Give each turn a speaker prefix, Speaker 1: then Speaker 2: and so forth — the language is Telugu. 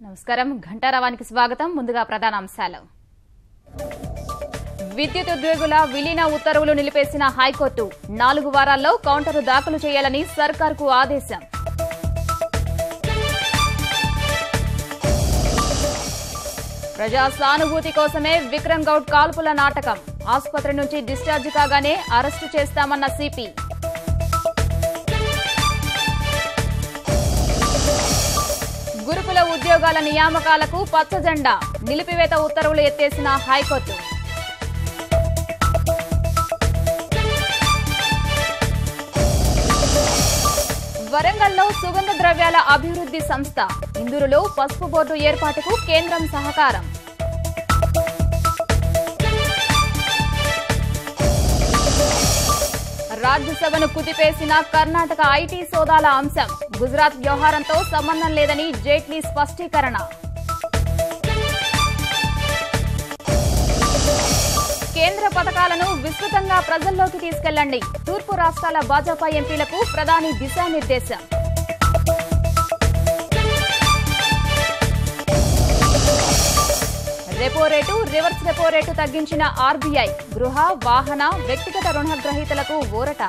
Speaker 1: నమస్కారం ఘంటారావానికి స్వాగతం. ముందుగా ప్రధాన అంశాలు. విద్యుత్ ఉద్యోగుల విలీన ఉత్తర్వులు నిలిపేసిన హైకోర్టు 4 వారాల్లో కౌంటరు దాఖలు చేయాలని సర్కార్కు ఆదేశం. ప్రజా సానుభూతి కోసమే విక్రమ్ గౌడ్ కాల్పుల నాటకం. ఆసుపత్రి నుంచి డిశ్చార్జ్ కాగానే అరెస్టు చేస్తామన్న సిపి. గురుకుల ఉద్యోగాల నియామకాలకు పచ్చజెండా. నిలిపివేత ఉత్తర్వులు ఎత్తేసిన హైకోర్టు. వరంగల్లో సుగంధ ద్రవ్యాల అభివృద్ధి సంస్థ. ఇందూరులో పసుపు బోర్డు ఏర్పాటుకు కేంద్రం సహకారం. రాజ్యసభను కుదిపేసిన కర్ణాటక ఐటీ సోదాల అంశం. గుజరాత్ వ్యవహారంతో సంబంధం లేదని జైట్లీ స్పష్టీకరణ. కేంద్ర పథకాలను విస్తృతంగా ప్రజల్లోకి తీసుకెళ్లండి. తూర్పు రాష్ట్రాల భాజపా ఎంపీలకు ప్రధాని దిశానిర్దేశం. Repo rate, reverse repo rate తగ్గించిన ఆర్బీఐ. గృహ, వాహన, వ్యక్తిగత రుణగ్రహీతలకు ఊరట.